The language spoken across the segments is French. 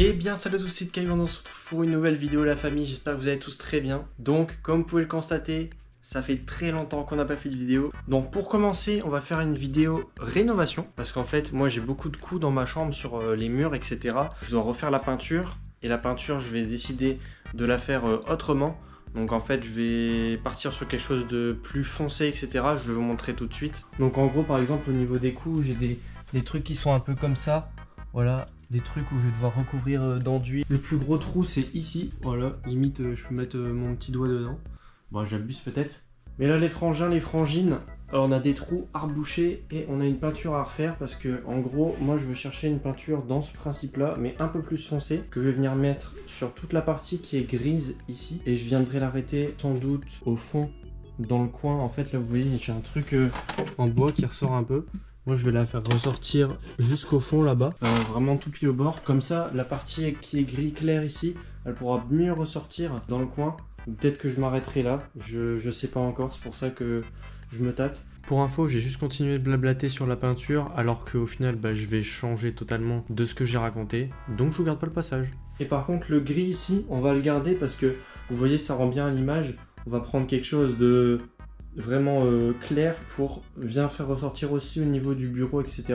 Et bien salut à tous, c'est Kyle, on se retrouve pour une nouvelle vidéo la famille, j'espère que vous allez tous très bien. Donc comme vous pouvez le constater, ça fait très longtemps qu'on n'a pas fait de vidéo. Donc pour commencer, on va faire une vidéo rénovation. Parce qu'en fait, moi j'ai beaucoup de coups dans ma chambre sur les murs, etc. Je dois refaire la peinture. Et la peinture, je vais décider de la faire autrement. Donc en fait, je vais partir sur quelque chose de plus foncé, etc. Je vais vous montrer tout de suite. Donc en gros, par exemple, au niveau des coups, j'ai des trucs qui sont un peu comme ça. Voilà, des trucs où je vais devoir recouvrir d'enduit. Le plus gros trou, c'est ici. Voilà, limite, je peux mettre mon petit doigt dedans. Bon, j'abuse peut-être. Mais là, les frangins, les frangines, on a des trous à reboucher et on a une peinture à refaire parce que, en gros, moi, je veux chercher une peinture dans ce principe-là, mais un peu plus foncée, que je vais venir mettre sur toute la partie qui est grise ici. Et je viendrai l'arrêter sans doute au fond, dans le coin. En fait, là, vous voyez, j'ai un truc en bois qui ressort un peu. Moi, je vais la faire ressortir jusqu'au fond là-bas, vraiment tout pile au bord. Comme ça, la partie qui est gris clair ici, elle pourra mieux ressortir dans le coin. Peut-être que je m'arrêterai là, je sais pas encore, c'est pour ça que je me tâte. Pour info, j'ai juste continué de blablater sur la peinture, alors qu'au final, je vais changer totalement de ce que j'ai raconté. Donc, je vous garde pas le passage. Et par contre, le gris ici, on va le garder parce que, vous voyez, ça rend bien à l'image. On va prendre quelque chose de vraiment clair pour bien faire ressortir aussi au niveau du bureau, etc.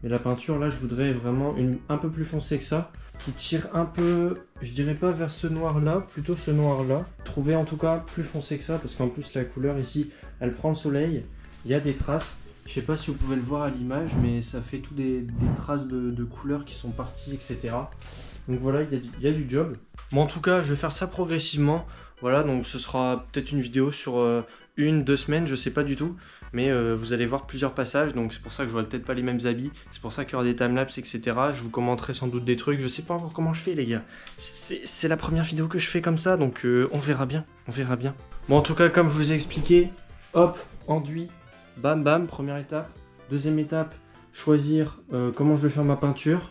Mais la peinture là, je voudrais vraiment un peu plus foncée que ça, qui tire un peu, je dirais pas vers ce noir là, plutôt ce noir là. Trouver en tout cas plus foncé que ça, parce qu'en plus la couleur ici, elle prend le soleil, il y a des traces. Je sais pas si vous pouvez le voir à l'image, mais ça fait tout des traces de couleurs qui sont parties, etc. Donc voilà, il y a du job. Bon, en tout cas, je vais faire ça progressivement. Voilà, donc ce sera peut-être une vidéo sur 1-2 semaines, je sais pas du tout. Mais vous allez voir plusieurs passages, donc c'est pour ça que j'aurai peut-être pas les mêmes habits. C'est pour ça qu'il y aura des timelapses, etc. Je vous commenterai sans doute des trucs. Je sais pas encore comment je fais, les gars. C'est la première vidéo que je fais comme ça, donc on verra bien. On verra bien. Bon, en tout cas, comme je vous ai expliqué, hop, enduit, bam bam, première étape. Deuxième étape, choisir comment je vais faire ma peinture.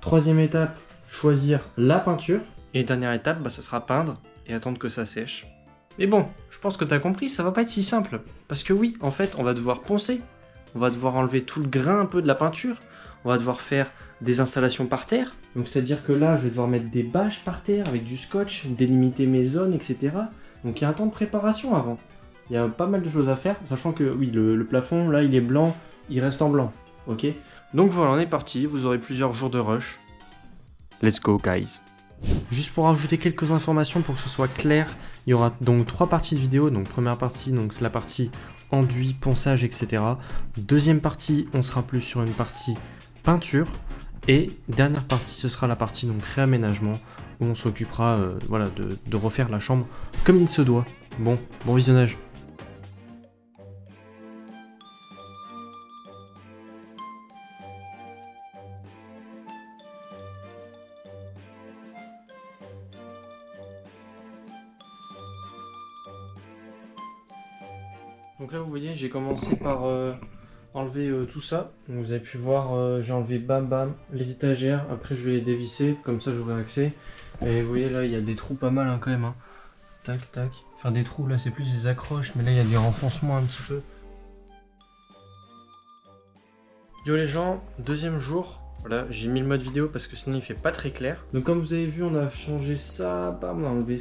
Troisième étape, choisir la peinture. Et dernière étape, ça sera peindre et attendre que ça sèche. Mais bon, je pense que tu as compris, ça va pas être si simple. Parce que oui, en fait, on va devoir poncer. On va devoir enlever tout le grain un peu de la peinture. On va devoir faire des installations par terre. Donc c'est-à-dire que là, je vais devoir mettre des bâches par terre avec du scotch, délimiter mes zones, etc. Donc il y a un temps de préparation avant. Il y a pas mal de choses à faire, sachant que oui, le plafond, là, il est blanc, il reste en blanc. Ok. Donc voilà, on est parti. Vous aurez plusieurs jours de rush. Let's go, guys. Juste pour rajouter quelques informations pour que ce soit clair, il y aura donc 3 parties de vidéo. Donc première partie, donc c'est la partie enduit, ponçage, etc. Deuxième partie, on sera plus sur une partie peinture. Et dernière partie, ce sera la partie donc réaménagement, où on s'occupera voilà, de refaire la chambre comme il se doit. Bon visionnage. Donc là vous voyez, j'ai commencé par enlever tout ça. Donc, vous avez pu voir, j'ai enlevé bam bam les étagères. Après je vais les dévisser, comme ça j'aurai accès. Et vous voyez là il y a des trous pas mal hein, quand même. Hein. Tac tac. Enfin des trous là c'est plus des accroches, mais là il y a des renfoncements un petit peu. Yo les gens, deuxième jour. Voilà, j'ai mis le mode vidéo parce que sinon il fait pas très clair. Donc comme vous avez vu, on a changé ça, bam, on a enlevé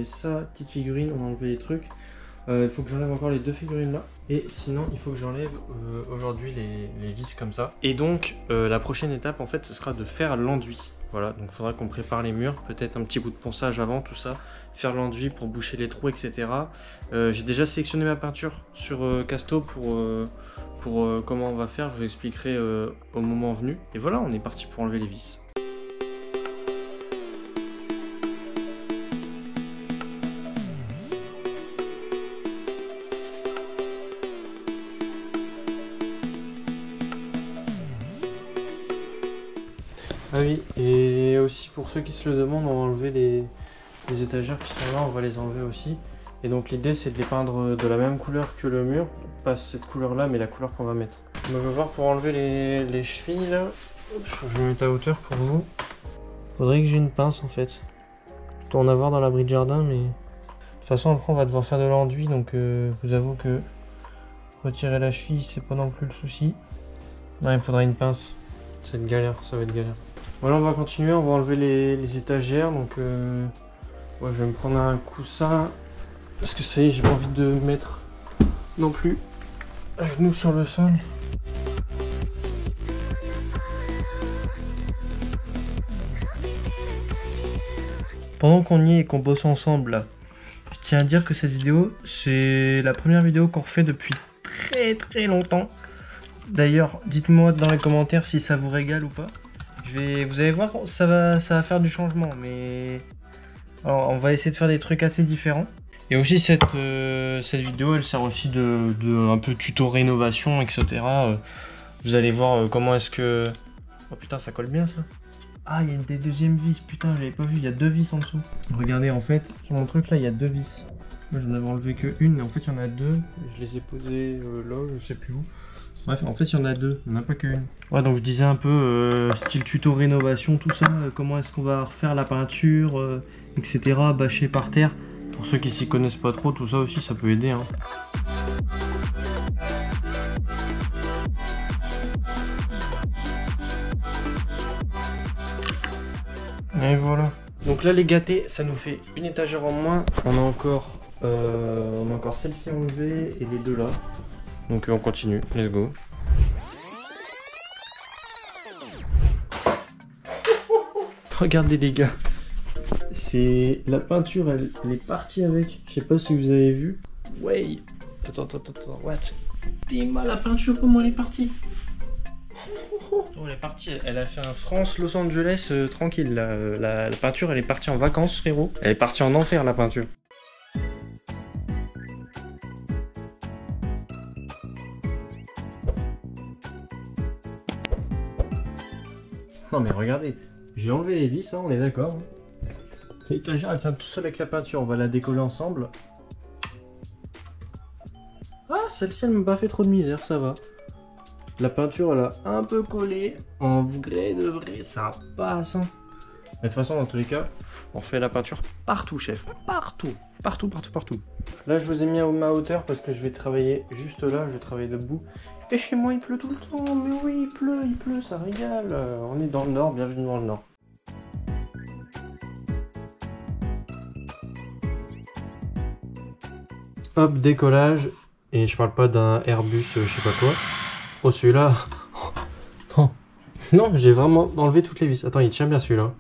ça, petite figurine, on a enlevé les trucs. Il faut que j'enlève encore les 2 figurines là. Et sinon il faut que j'enlève aujourd'hui les vis comme ça. Et donc la prochaine étape en fait ce sera de faire l'enduit. Voilà, donc il faudra qu'on prépare les murs, peut-être un petit coup de ponçage avant tout ça. Faire l'enduit pour boucher les trous, etc. J'ai déjà sélectionné ma peinture sur Casto pour comment on va faire, je vous expliquerai au moment venu. Et voilà, on est parti pour enlever les vis. Ah oui, et aussi pour ceux qui se le demandent, on va enlever les étagères qui sont là, on va les enlever aussi. Et donc l'idée c'est de les peindre de la même couleur que le mur, pas cette couleur là mais la couleur qu'on va mettre. Donc je vais voir pour enlever les chevilles là. Je vais mettre à hauteur pour vous. Faudrait que j'ai une pince en fait. Je dois en avoir dans l'abri de jardin mais... De toute façon après on va devoir faire de l'enduit donc je vous avoue que retirer la cheville c'est pas non plus le souci. Non il me faudra une pince. C'est une galère, ça va être galère. Voilà, on va continuer, on va enlever les étagères. Donc ouais, je vais me prendre un coussin parce que ça y est, j'ai pas envie de mettre non plus à genoux sur le sol. Pendant qu'on y est et qu'on bosse ensemble là, je tiens à dire que cette vidéo, c'est la première vidéo qu'on refait depuis très longtemps. D'ailleurs, dites-moi dans les commentaires si ça vous régale ou pas. Vous allez voir, ça va faire du changement, mais alors, on va essayer de faire des trucs assez différents. Et aussi cette vidéo, elle sert aussi de un peu tuto rénovation, etc. Vous allez voir comment est-ce que... Oh putain, ça colle bien ça. Ah, il y a des deuxièmes vis, putain, j'avais pas vu, il y a 2 vis en dessous. Regardez, en fait, sur mon truc là, il y a 2 vis. Moi, j'en avais enlevé que une, mais en fait, il y en a 2. Je les ai posées là, je sais plus où. Bref, en fait, il y en a 2, il n'y en a pas qu'une. Ouais, donc je disais un peu style tuto rénovation, tout ça. Comment est-ce qu'on va refaire la peinture, etc. Bâcher par terre. Pour ceux qui s'y connaissent pas trop, tout ça aussi, ça peut aider. Hein. Et voilà. Donc là, les gâtés, ça nous fait une étagère en moins. On a encore celle-ci enlevée et les deux là. Donc on continue, let's go. Regardez les gars, c'est la peinture, elle est partie avec. Je sais pas si vous avez vu. Ouais. Attends, what? Dis-moi la peinture, comment elle est partie? Oh, elle est partie, elle a fait un France-Los Angeles tranquille. La peinture, elle est partie en vacances, frérot. Elle est partie en enfer, la peinture. Non mais regardez, j'ai enlevé les vis, hein, on est d'accord. L'étagère, elle tient tout seul avec la peinture, on va la décoller ensemble. Ah, celle-ci, elle m'a pas fait trop de misère, ça va. La peinture, elle a un peu collé. En vrai de vrai, ça passe. Hein. Mais de toute façon, dans tous les cas, on fait la peinture partout, chef. Partout. Là, je vous ai mis à ma hauteur parce que je vais travailler juste là. Je vais travailler debout. Et chez moi, il pleut tout le temps. Mais oui, il pleut, ça régale. On est dans le nord, bienvenue dans le nord. Hop, décollage. Et je parle pas d'un Airbus, je sais pas quoi. Oh, celui-là. Attends. Non, j'ai vraiment enlevé toutes les vis. Attends, il tient bien celui-là.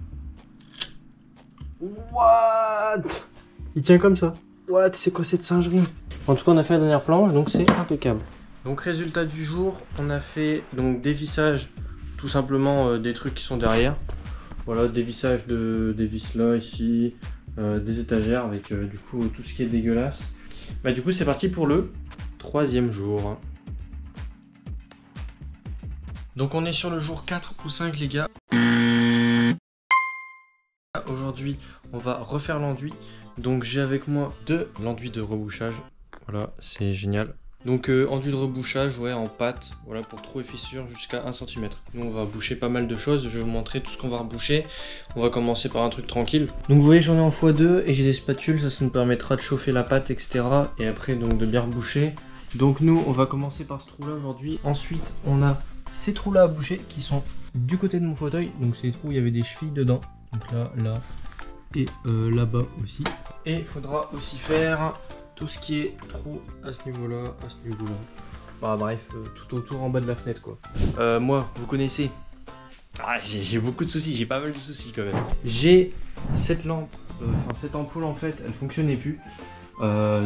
What? Il tient comme ça. What? C'est quoi cette singerie? En tout cas, on a fait la dernière planche, donc c'est impeccable. Donc, résultat du jour, on a fait donc dévissage, tout simplement des trucs qui sont derrière. Voilà, dévissage des vis là, ici, des étagères avec du coup tout ce qui est dégueulasse. Bah, du coup, c'est parti pour le 3e jour. Donc on est sur le jour 4 ou 5 les gars. Aujourd'hui on va refaire l'enduit. Donc j'ai avec moi de l'enduit de rebouchage. Voilà, c'est génial. Donc enduit de rebouchage, ouais, en pâte, voilà, pour trous et fissures jusqu'à 1 cm. Nous on va boucher pas mal de choses, je vais vous montrer tout ce qu'on va reboucher. On va commencer par un truc tranquille. Donc vous voyez, j'en ai en x2 et j'ai des spatules, ça nous permettra de chauffer la pâte, etc. Et après donc de bien reboucher. Donc nous on va commencer par ce trou là aujourd'hui. Ensuite on a ces trous là à boucher qui sont du côté de mon fauteuil. Donc c'est les trous où il y avait des chevilles dedans. Donc là et là-bas aussi. Et il faudra aussi faire tout ce qui est trou à ce niveau-là, Bah bref, tout autour en bas de la fenêtre quoi. Moi, vous connaissez. Ah, j'ai beaucoup de soucis, j'ai pas mal de soucis quand même. J'ai cette lampe, cette ampoule en fait, elle fonctionnait plus.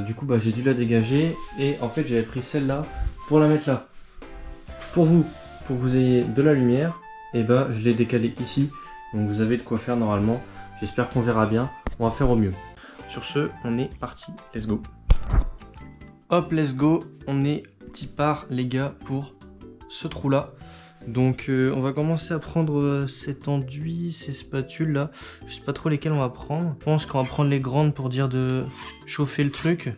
Du coup bah j'ai dû la dégager et en fait j'avais pris celle-là pour la mettre là. Pour que vous ayez de la lumière, et ben je l'ai décalé ici. Donc vous avez de quoi faire normalement. J'espère qu'on verra bien. On va faire au mieux. Sur ce, on est parti. Let's go. Hop, let's go. On est petit part les gars pour ce trou là. Donc on va commencer à prendre cet enduit, ces spatules là. Je sais pas trop lesquelles on va prendre. Je pense qu'on va prendre les grandes pour dire de chauffer le truc.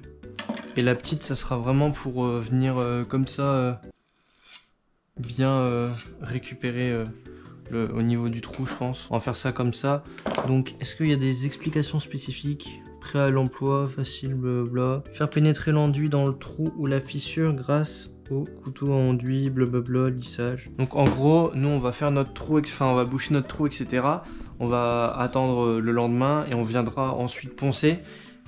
Et la petite, ça sera vraiment pour venir comme ça bien récupérer au niveau du trou, je pense. On va faire ça comme ça. Donc est-ce qu'il y a des explications spécifiques? Prêt à l'emploi, facile, blabla. Faire pénétrer l'enduit dans le trou ou la fissure grâce couteau, couteau à enduit, blablabla, lissage. Donc en gros, nous on va faire notre trou, enfin on va boucher notre trou, etc. On va attendre le lendemain et on viendra ensuite poncer.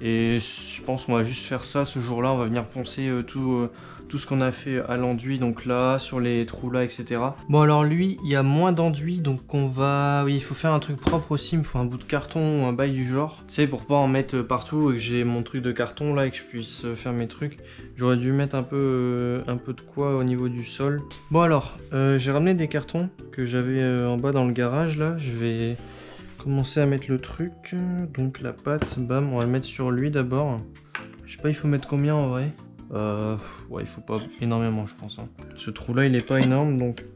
Et je pense qu'on va juste faire ça ce jour-là, on va venir poncer tout ce qu'on a fait à l'enduit, donc là, sur les trous là, etc. Bon alors lui, il y a moins d'enduit, donc on va... Oui, il faut faire un truc propre aussi, il me faut un bout de carton ou un bail du genre. Tu sais, pour pas en mettre partout et que j'ai mon truc de carton là et que je puisse faire mes trucs. J'aurais dû mettre un peu de quoi au niveau du sol. Bon alors, j'ai ramené des cartons que j'avais en bas dans le garage là, je vais... commencer à mettre le truc, donc la pâte, bam, on va le mettre sur lui d'abord. Je sais pas, il faut mettre combien en vrai? Ouais, il faut pas énormément, je pense. Hein. Ce trou là, il est pas énorme, donc.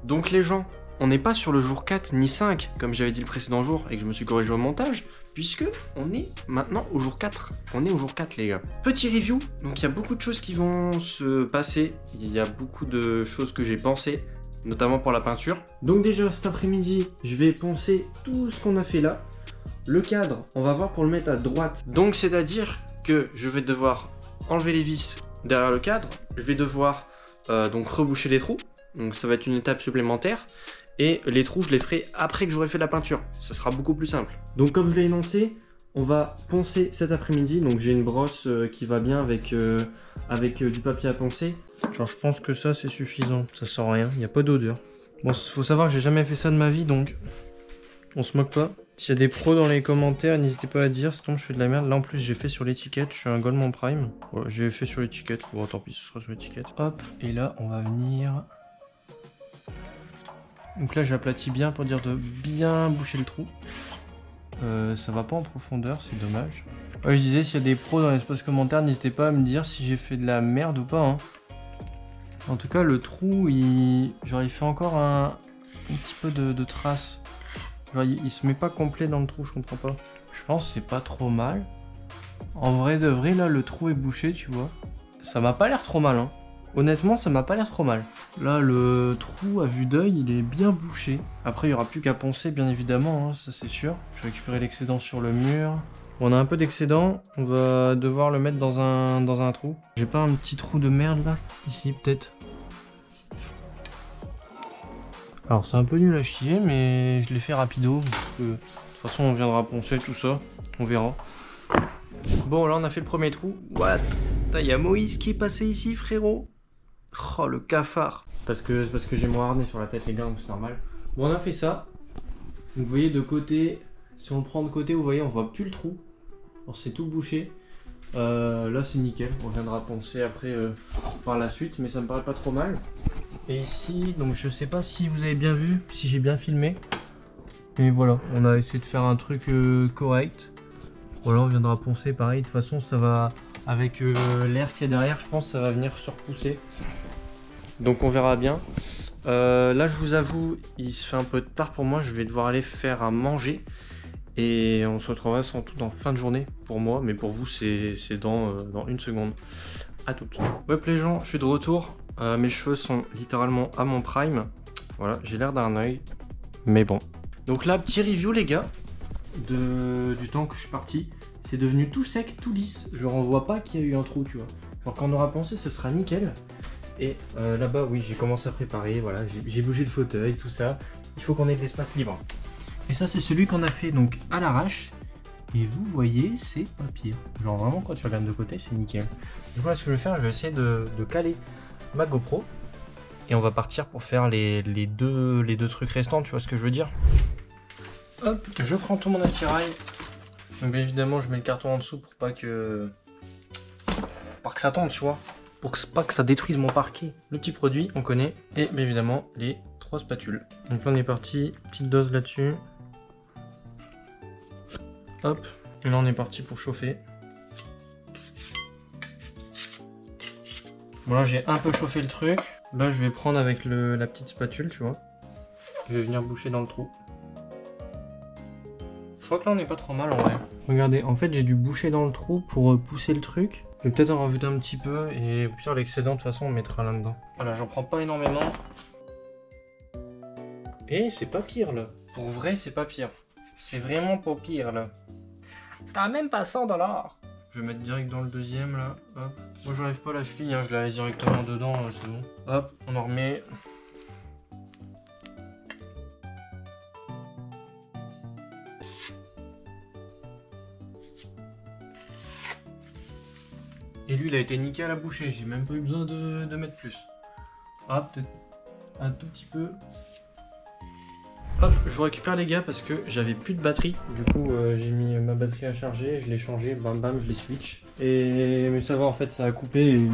Donc les gens, on n'est pas sur le jour 4 ni 5, comme j'avais dit le précédent jour et que je me suis corrigé au montage, puisque on est maintenant au jour 4. On est au jour 4 les gars. Petit review, donc il y a beaucoup de choses qui vont se passer, il y a beaucoup de choses que j'ai pensées, notamment pour la peinture. Donc déjà cet après-midi, je vais poncer tout ce qu'on a fait là. Le cadre, on va voir pour le mettre à droite. Donc c'est-à-dire que je vais devoir enlever les vis derrière le cadre. Je vais devoir donc reboucher les trous. Donc ça va être une étape supplémentaire. Et les trous, je les ferai après que j'aurai fait la peinture. Ça sera beaucoup plus simple. Donc comme je l'ai énoncé, on va poncer cet après-midi. Donc j'ai une brosse qui va bien avec du papier à poncer. Genre je pense que ça c'est suffisant. Ça sent rien, il n'y a pas d'odeur. Bon, faut savoir que j'ai jamais fait ça de ma vie, donc on se moque pas. S'il y a des pros dans les commentaires, n'hésitez pas à dire, sinon je fais de la merde. Là en plus j'ai fait sur l'étiquette, je suis un Goldman Prime. Voilà, j'ai fait sur l'étiquette, bon tant pis, ce sera sur l'étiquette. Hop, et là on va venir... Donc là j'aplatis bien pour dire de bien boucher le trou. Ça va pas en profondeur, c'est dommage. Ouais, je disais, s'il y a des pros dans l'espace commentaire, n'hésitez pas à me dire si j'ai fait de la merde ou pas. Hein. En tout cas, le trou, genre, il fait encore un petit peu de traces. Genre, il se met pas complet dans le trou, je comprends pas. Je pense que c'est pas trop mal. En vrai de vrai, là, le trou est bouché, tu vois. Ça m'a pas l'air trop mal, hein. Honnêtement, ça m'a pas l'air trop mal. Là, le trou, à vue d'œil, il est bien bouché. Après, il y aura plus qu'à poncer, bien évidemment, hein, ça c'est sûr. Je vais récupérer l'excédent sur le mur. On a un peu d'excédent, on va devoir le mettre dans un trou. J'ai pas un petit trou de merde, là? Ici, peut-être. Alors, c'est un peu nul à chier, mais je l'ai fait rapido. De toute façon, on viendra poncer tout ça. On verra. Bon, là, on a fait le premier trou. What? Il y a Moïse qui est passé ici, frérot. Oh, le cafard. Parce que j'ai mon harnais sur la tête, les gars, donc c'est normal. Bon, on a fait ça. Donc, vous voyez, de côté, si on le prend de côté, vous voyez, on voit plus le trou. Alors, c'est tout bouché. Là, c'est nickel. On viendra poncer après par la suite, mais ça me paraît pas trop mal. Et ici, donc je sais pas si vous avez bien vu, si j'ai bien filmé. Et voilà, on a essayé de faire un truc correct. Voilà, on viendra poncer pareil. De toute façon, ça va, avec l'air qu'il y a derrière, je pense que ça va venir se repousser. Donc on verra bien. Là, je vous avoue, il se fait un peu tard pour moi. Je vais devoir aller faire à manger. Et on se retrouvera sans doute en fin de journée pour moi. Mais pour vous, c'est dans une seconde. À toutes. Ouais, les gens, je suis de retour. Mes cheveux sont littéralement à mon prime. Voilà, j'ai l'air d'un œil. Mais bon. Donc là, petit review, les gars. Du temps que je suis parti, c'est devenu tout sec, tout lisse. Je ne vois pas qu'il y a eu un trou, tu vois. Genre quand on aura pensé, ce sera nickel. Et là-bas, oui, j'ai commencé à préparer, voilà, j'ai bougé le fauteuil, tout ça. Il faut qu'on ait de l'espace libre. Et ça, c'est celui qu'on a fait donc à l'arrache. Et vous voyez, c'est pas pire. Genre vraiment, quand tu regardes de côté, c'est nickel. Donc là, ce que je vais faire, je vais essayer de caler ma GoPro. Et on va partir pour faire les deux trucs restants, tu vois ce que je veux dire. Hop, je prends tout mon attirail. Donc bien évidemment, je mets le carton en dessous pour pas que ça tombe, tu vois. Pour pas que ça détruise mon parquet. Le petit produit, on connaît. Et bien évidemment, les 3 spatules. Donc là, on est parti. Petite dose là-dessus. Hop. Et là, on est parti pour chauffer. Voilà, j'ai un peu chauffé le truc. Là, je vais prendre avec la petite spatule, tu vois. Je vais venir boucher dans le trou. Je crois que là, on n'est pas trop mal en vrai. Regardez, en fait, j'ai dû boucher dans le trou pour pousser le truc. Je vais peut-être en rajouter un petit peu et au pire, l'excédent, de toute façon, on le mettra là-dedans. Voilà, j'en prends pas énormément. Et c'est pas pire, là. Pour vrai, c'est pas pire. C'est vraiment pas pire, là. T'as même pas 100 $. Je vais mettre direct dans le deuxième là. Hop. Moi j'enlève pas la cheville, hein, je la laisse directement dedans, c'est bon. Hop, on en remet. Et lui il a été niqué à la bouchée, j'ai même pas eu besoin de mettre plus. Hop, peut-être un tout petit peu. Hop, je vous récupère les gars parce que j'avais plus de batterie. Du coup j'ai mis ma batterie à charger, je l'ai changé, bam bam, je l'ai switch. Mais ça va en fait, ça a coupé et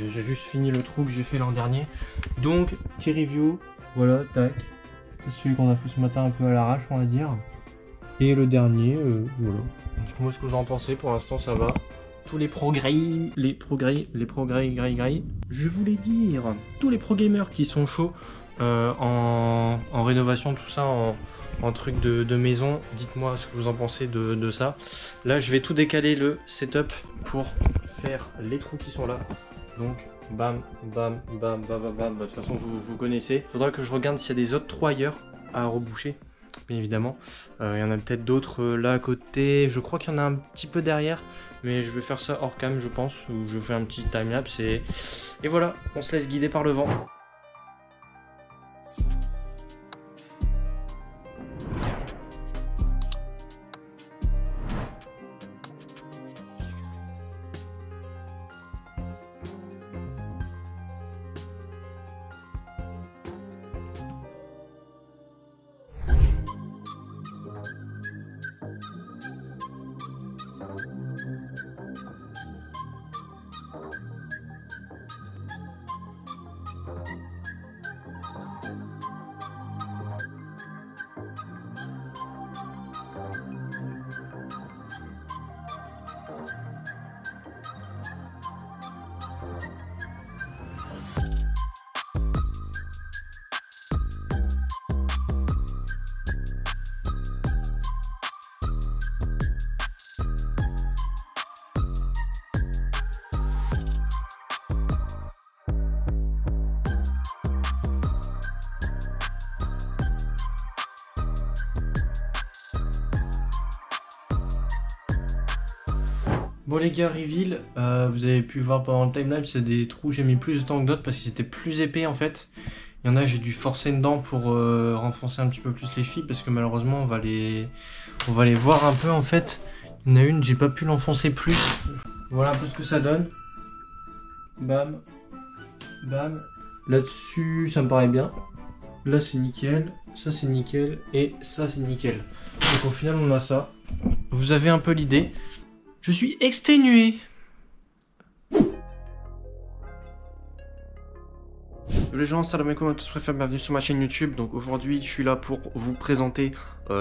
j'ai juste fini le trou que j'ai fait l'an dernier. Donc, petit review, voilà, tac. C'est celui qu'on a fait ce matin un peu à l'arrache on va dire. Et le dernier, voilà. Dites-moi ce que vous en pensez, pour l'instant ça va. Tous les progrès, je voulais dire, tous les pro gamers qui sont chauds en rénovation, tout ça, en truc de maison, dites-moi ce que vous en pensez de ça. Là, je vais tout décaler le setup pour faire les trous qui sont là. Donc, bam, bam, bam, bam, bam, bam. De toute façon, vous connaissez. Faudra que je regarde s'il y a des autres trous ailleurs à reboucher. Bien évidemment, il y en a peut-être d'autres là à côté. Je crois qu'il y en a un petit peu derrière. Mais je vais faire ça hors cam, je pense, où je fais un petit timelapse et voilà, on se laisse guider par le vent. Bon les gars, reveal, vous avez pu voir pendant le timelapse, c'est des trous, j'ai mis plus de temps que d'autres parce qu'ils étaient plus épais en fait. Il y en a, j'ai dû forcer dedans pour renforcer un petit peu plus les chevilles parce que malheureusement on va les voir un peu en fait. Il y en a une, j'ai pas pu l'enfoncer plus. Voilà un peu ce que ça donne. Bam, bam. Là-dessus, ça me paraît bien. Là c'est nickel, ça c'est nickel et ça c'est nickel. Donc au final on a ça. Vous avez un peu l'idée. Je suis exténué. Les gens, salam alaikum à tous, préférés, bienvenue sur ma chaîne YouTube. Donc aujourd'hui, je suis là pour vous présenter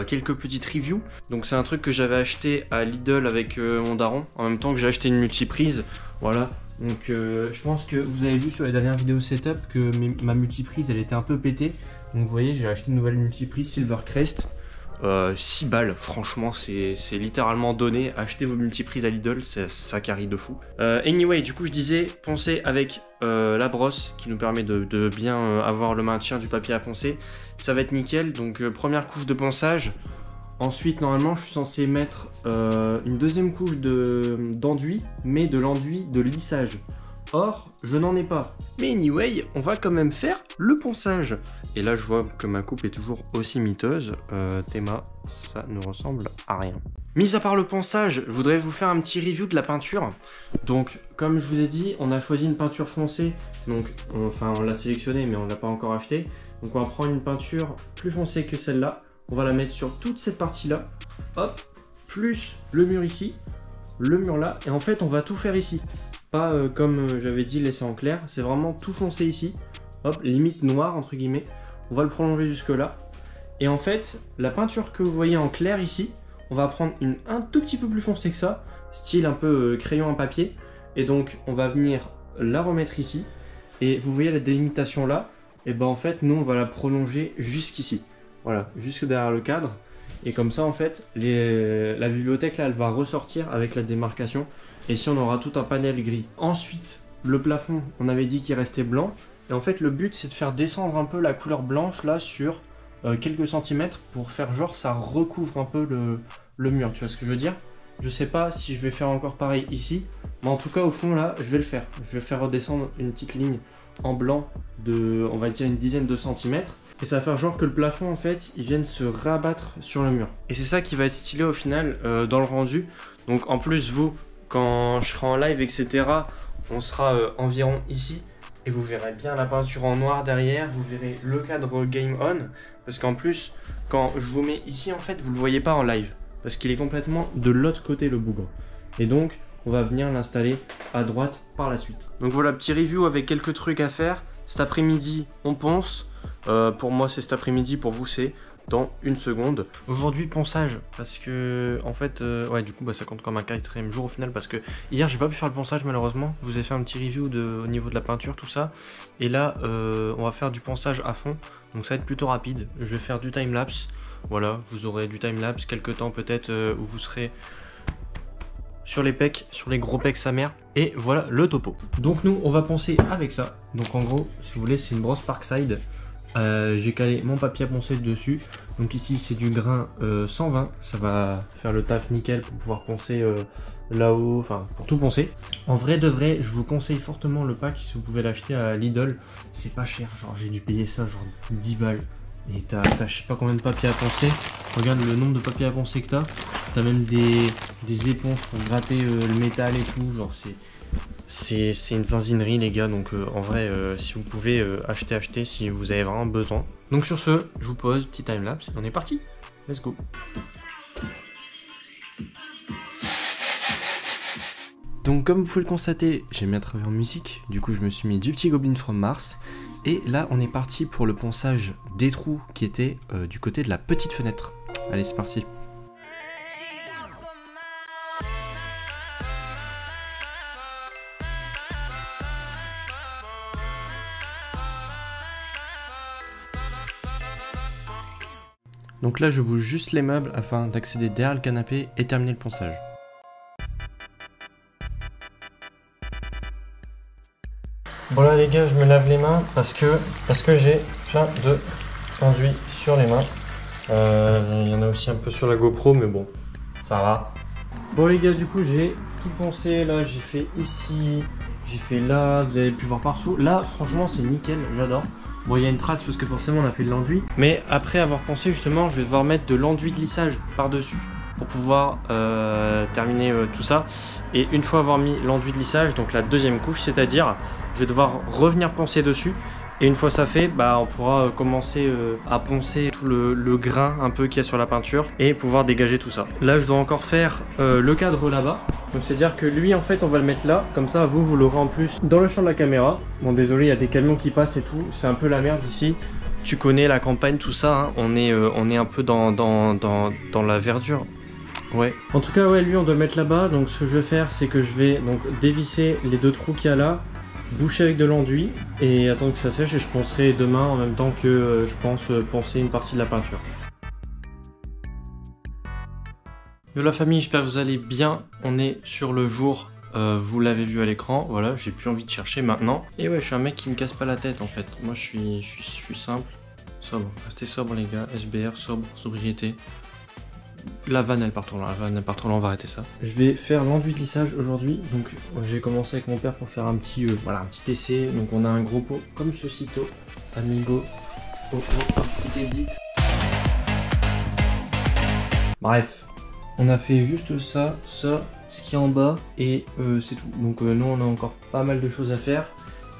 quelques petites reviews. Donc c'est un truc que j'avais acheté à Lidl avec mon daron, en même temps que j'ai acheté une multiprise. Voilà. Donc je pense que vous avez vu sur les dernières vidéos setup que ma multiprise, elle était un peu pétée. Donc vous voyez, j'ai acheté une nouvelle multiprise Silvercrest. 6 balles, franchement c'est littéralement donné. Achetez vos multiprises à Lidl, ça carie de fou. Anyway, du coup je disais, poncez avec la brosse qui nous permet de bien avoir le maintien du papier à poncer. Ça va être nickel, donc première couche de ponçage. Ensuite normalement je suis censé mettre une deuxième couche d'enduit, mais de l'enduit de lissage. Or, je n'en ai pas. Mais anyway, on va quand même faire le ponçage. Et là, je vois que ma coupe est toujours aussi miteuse. Théma, ça ne ressemble à rien. Mis à part le ponçage, je voudrais vous faire un petit review de la peinture. Donc, comme je vous ai dit, on a choisi une peinture foncée. Donc, on l'a sélectionnée, mais on ne l'a pas encore achetée. Donc, on va prendre une peinture plus foncée que celle-là. On va la mettre sur toute cette partie-là. Hop, plus le mur ici, le mur là. Et en fait, on va tout faire ici. Pas comme j'avais dit laisser en clair, c'est vraiment tout foncé ici, hop, limite noir entre guillemets, on va le prolonger jusque là, et en fait, la peinture que vous voyez en clair ici, on va prendre une un tout petit peu plus foncée que ça, style un peu crayon à papier, et donc on va venir la remettre ici, et vous voyez la délimitation là, et ben en fait, nous on va la prolonger jusqu'ici, voilà, jusque derrière le cadre, et comme ça en fait, la bibliothèque là, elle va ressortir avec la démarcation. Et si on aura tout un panel gris. Ensuite, le plafond, on avait dit qu'il restait blanc. Et en fait, le but, c'est de faire descendre un peu la couleur blanche là sur quelques centimètres pour faire genre ça recouvre un peu le mur. Tu vois ce que je veux dire? Je sais pas si je vais faire encore pareil ici, mais en tout cas au fond là, je vais le faire. Je vais faire redescendre une petite ligne en blanc de, on va dire, une dizaine de centimètres. Et ça va faire genre que le plafond en fait, il vienne se rabattre sur le mur. Et c'est ça qui va être stylé au final dans le rendu. Donc en plus vous, quand je serai en live etc, on sera environ ici. Et vous verrez bien la peinture en noir derrière, vous verrez le cadre Game On. Parce qu'en plus, quand je vous mets ici en fait, vous le voyez pas en live. Parce qu'il est complètement de l'autre côté le bougre. Et donc, on va venir l'installer à droite par la suite. Donc voilà, petit review avec quelques trucs à faire. Cet après-midi, on ponce. Pour moi, c'est cet après-midi. Pour vous, c'est dans une seconde. Aujourd'hui, ponçage. Parce que, en fait, ouais, du coup, bah, ça compte comme un 4e jour au final. Parce que hier, j'ai pas pu faire le ponçage, malheureusement. Je vous ai fait un petit review au niveau de la peinture, tout ça. Et là, on va faire du ponçage à fond. Donc, ça va être plutôt rapide. Je vais faire du time-lapse. Voilà, vous aurez du time-lapse, quelques temps peut-être où vous serez sur les pecs, sur les gros pecs sa mère. Et voilà le topo. Donc nous, on va poncer avec ça. Donc en gros, si vous voulez, c'est une brosse Parkside. J'ai calé mon papier à poncer dessus. Donc ici, c'est du grain 120. Ça va faire le taf nickel pour pouvoir poncer là-haut, enfin pour tout poncer. En vrai de vrai, je vous conseille fortement le pack si vous pouvez l'acheter à Lidl. C'est pas cher, genre j'ai dû payer ça genre 10 balles. Et t'as je sais pas combien de papier à poncer. Regarde le nombre de papiers à poncer que t'as. T'as même des éponges pour gratter le métal et tout. Genre c'est une zinzinerie les gars. Donc en vrai si vous pouvez acheter si vous avez vraiment besoin. Donc sur ce, je vous pose petit timelapse et on est parti. Let's go. Donc comme vous pouvez le constater, j'aime bien travailler en musique. Du coup je me suis mis du petit Goblin from Mars. Et là, on est parti pour le ponçage des trous qui étaient du côté de la petite fenêtre. Allez, c'est parti. Donc là, je bouge juste les meubles afin d'accéder derrière le canapé et terminer le ponçage. Bon là les gars, je me lave les mains parce que j'ai plein de enduit sur les mains. Il y en a aussi un peu sur la GoPro, mais bon, ça va. Bon les gars, du coup j'ai tout poncé. Là j'ai fait ici, j'ai fait là, vous avez pu voir partout. Là franchement c'est nickel, j'adore. Bon, il y a une trace parce que forcément on a fait de l'enduit. Mais après avoir poncé justement, je vais devoir mettre de l'enduit de lissage par-dessus pour pouvoir terminer tout ça. Et une fois avoir mis l'enduit de lissage, donc la deuxième couche, c'est-à-dire je vais devoir revenir poncer dessus. Et une fois ça fait, bah, on pourra commencer à poncer tout le grain un peu qu'il y a sur la peinture et pouvoir dégager tout ça. Là je dois encore faire le cadre là-bas. Donc c'est-à-dire que lui en fait on va le mettre là, comme ça vous l'aurez en plus dans le champ de la caméra. Bon désolé, il y a des camions qui passent et tout, c'est un peu la merde ici. Tu connais la campagne, tout ça, hein. On est un peu dans la verdure. Ouais. En tout cas ouais, lui on doit le mettre là-bas. Donc ce que je vais faire c'est que je vais donc dévisser les deux trous qu'il y a là, boucher avec de l'enduit et attendre que ça sèche, et je poncerai demain en même temps que je pense poncer une partie de la peinture. Yo la famille, j'espère que vous allez bien. On est sur le jour, vous l'avez vu à l'écran, voilà, j'ai plus envie de chercher maintenant. Et ouais, je suis un mec qui me casse pas la tête en fait. Moi je suis simple, sobre, restez sobre les gars, SBR, sobre, sobriété. La vanne elle part trop loin, on va arrêter ça. Je vais faire l'enduit de lissage aujourd'hui. Donc j'ai commencé avec mon père pour faire un petit voilà, un petit essai. Donc on a un gros pot comme ce sitôt, amigo, petit edit. Bref, on a fait juste ça, ce qui est en bas et c'est tout. Donc nous on a encore pas mal de choses à faire.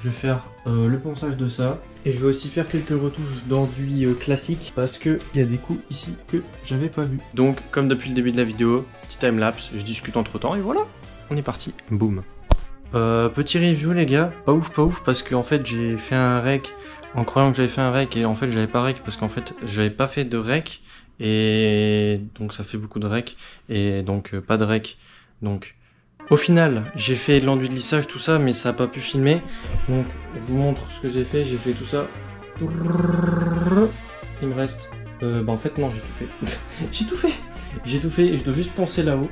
Je vais faire le ponçage de ça. Et je vais aussi faire quelques retouches d'enduit classique parce qu'il y a des coups ici que j'avais pas vu. Donc comme depuis le début de la vidéo, petit timelapse, je discute entre temps et voilà, on est parti, boum. Petit review les gars, pas ouf parce qu'en fait j'ai fait un rec en croyant que j'avais fait un rec et en fait j'avais pas rec parce qu'en fait j'avais pas fait de rec et donc ça fait beaucoup de rec et donc pas de rec. Donc au final, j'ai fait de l'enduit de lissage, tout ça, mais ça n'a pas pu filmer. Donc, je vous montre ce que j'ai fait. J'ai fait tout ça. Il me reste... bah en fait, non, j'ai tout fait. J'ai tout fait. Je dois juste poncer là-haut.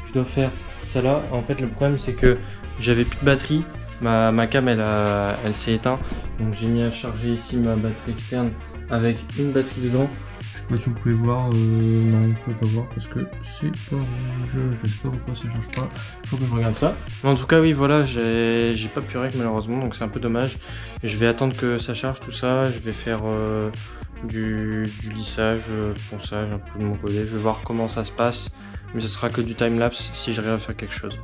Je dois faire ça là. En fait, le problème, c'est que j'avais plus de batterie. Ma cam, elle s'est éteinte. Donc, j'ai mis à charger ici ma batterie externe avec une batterie dedans. Je pas si vous pouvez voir, non vous pouvez pas voir parce que c'est pas rouge, je sais pas pourquoi ça change pas, faut que je regarde ça. Mais en tout cas oui voilà, j'ai pas pu règle malheureusement, donc c'est un peu dommage. Je vais attendre que ça charge tout ça, je vais faire du lissage, ponçage un peu de mon côté, je vais voir comment ça se passe, mais ce sera que du timelapse si j'arrive à faire quelque chose.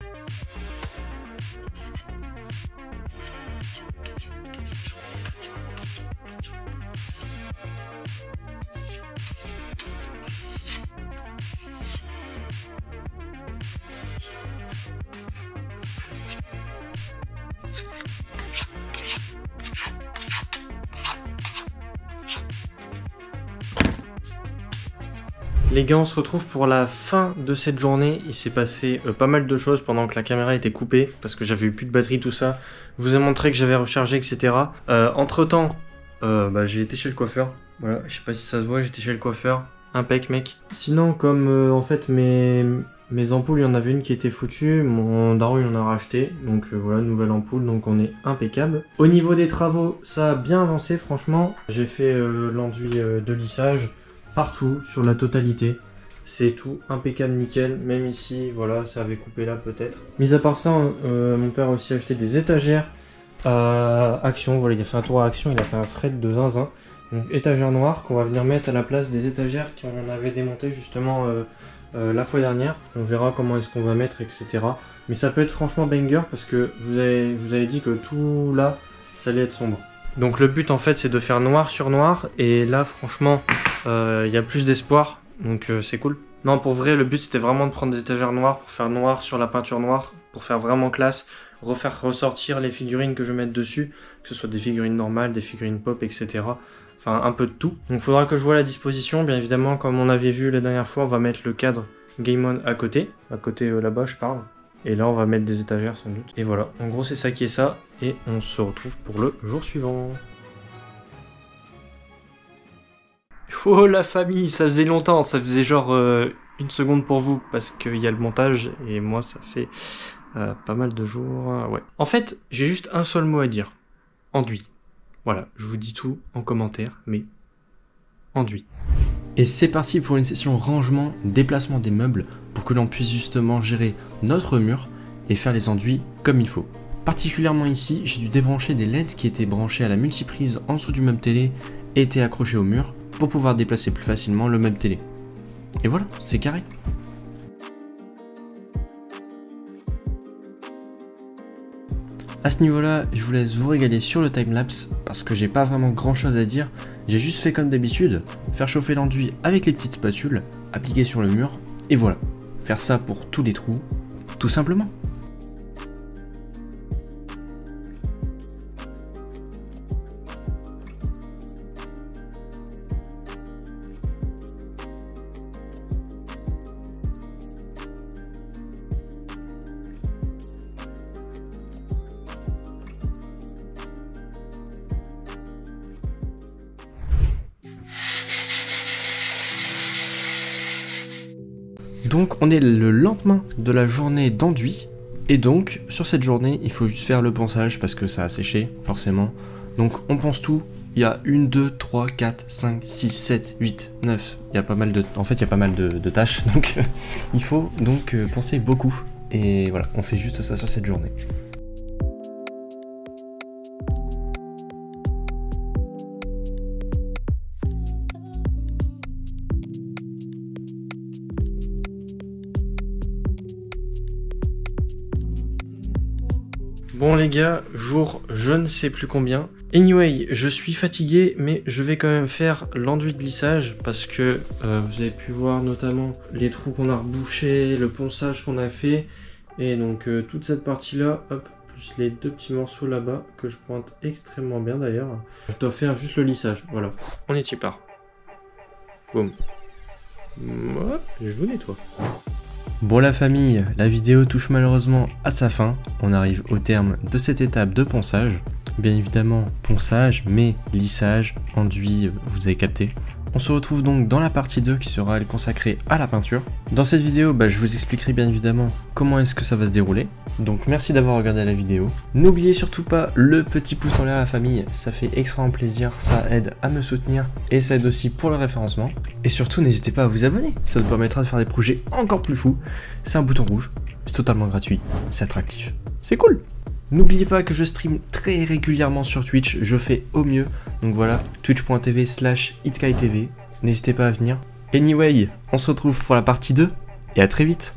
Les gars, on se retrouve pour la fin de cette journée. Il s'est passé pas mal de choses pendant que la caméra était coupée parce que j'avais eu plus de batterie, tout ça. Je vous ai montré que j'avais rechargé, etc. Entre temps, j'ai été chez le coiffeur. Voilà, je sais pas si ça se voit, j'étais chez le coiffeur. Impec, mec. Sinon, comme en fait mes ampoules, il y en avait une qui était foutue. Mon daron, il en a racheté. Donc voilà, nouvelle ampoule, donc on est impeccable. Au niveau des travaux, ça a bien avancé, franchement. J'ai fait l'enduit de lissage. Partout, sur la totalité, c'est tout impeccable, nickel, même ici, voilà, ça avait coupé là peut-être. Mis à part ça, mon père a aussi acheté des étagères à Action, voilà, il a fait un tour à Action, il a fait un fret de zinzin. Donc étagères noires qu'on va venir mettre à la place des étagères qu'on avait démontées justement la fois dernière. On verra comment est-ce qu'on va mettre, etc. Mais ça peut être franchement banger parce que je vous avais dit que tout là, ça allait être sombre. Donc le but en fait c'est de faire noir sur noir et là franchement il y a plus d'espoir donc c'est cool. Non pour vrai le but c'était vraiment de prendre des étagères noires pour faire noir sur la peinture noire, pour faire vraiment classe, refaire ressortir les figurines que je vais mettre dessus, que ce soit des figurines normales, des figurines pop, etc. Enfin un peu de tout. Donc il faudra que je vois la disposition, bien évidemment comme on avait vu la dernière fois on va mettre le cadre Game On à côté là-bas je parle. Et là, on va mettre des étagères sans doute. Et voilà, en gros, c'est ça qui est ça. Et on se retrouve pour le jour suivant. Oh la famille, ça faisait longtemps. Ça faisait genre une seconde pour vous parce qu'il y a le montage. Et moi, ça fait pas mal de jours. Ouais. En fait, j'ai juste un seul mot à dire. Enduit. Voilà, je vous dis tout en commentaire, mais enduit. Et c'est parti pour une session rangement, déplacement des meubles pour que l'on puisse justement gérer notre mur et faire les enduits comme il faut. Particulièrement ici, j'ai dû débrancher des LED qui étaient branchées à la multiprise en dessous du meuble télé et étaient accrochés au mur pour pouvoir déplacer plus facilement le meuble télé. Et voilà, c'est carré. À ce niveau-là, je vous laisse vous régaler sur le timelapse parce que j'ai pas vraiment grand chose à dire. J'ai juste fait comme d'habitude, faire chauffer l'enduit avec les petites spatules, appliquer sur le mur, et voilà. Faire ça pour tous les trous, tout simplement. Donc on est le lendemain de la journée d'enduit et donc sur cette journée il faut juste faire le ponçage parce que ça a séché forcément. Donc on ponce tout, il y a 1, 2, 3, 4, 5, 6, 7, 8, 9, il y a pas mal de tâches donc il faut donc poncer beaucoup et voilà on fait juste ça sur cette journée. Bon les gars, jour je ne sais plus combien. Anyway, je suis fatigué mais je vais quand même faire l'enduit de lissage parce que vous avez pu voir notamment les trous qu'on a rebouchés, le ponçage qu'on a fait. Et donc toute cette partie là, hop, plus les deux petits morceaux là-bas que je pointe extrêmement bien d'ailleurs. Je dois faire juste le lissage, voilà. On est y part. Boum. Hop, je vous nettoie. Bon la famille, la vidéo touche malheureusement à sa fin, on arrive au terme de cette étape de ponçage. Bien évidemment ponçage, mais lissage, enduit, vous avez capté. On se retrouve donc dans la partie 2 qui sera consacrée à la peinture. Dans cette vidéo, je vous expliquerai bien évidemment comment est-ce que ça va se dérouler. Donc merci d'avoir regardé la vidéo. N'oubliez surtout pas le petit pouce en l'air à la famille, ça fait extrêmement plaisir, ça aide à me soutenir et ça aide aussi pour le référencement. Et surtout n'hésitez pas à vous abonner, ça vous permettra de faire des projets encore plus fous. C'est un bouton rouge, c'est totalement gratuit, c'est attractif, c'est cool. N'oubliez pas que je stream très régulièrement sur Twitch, je fais au mieux. Donc voilà, twitch.tv/itskaitv. N'hésitez pas à venir. Anyway, on se retrouve pour la partie 2 et à très vite.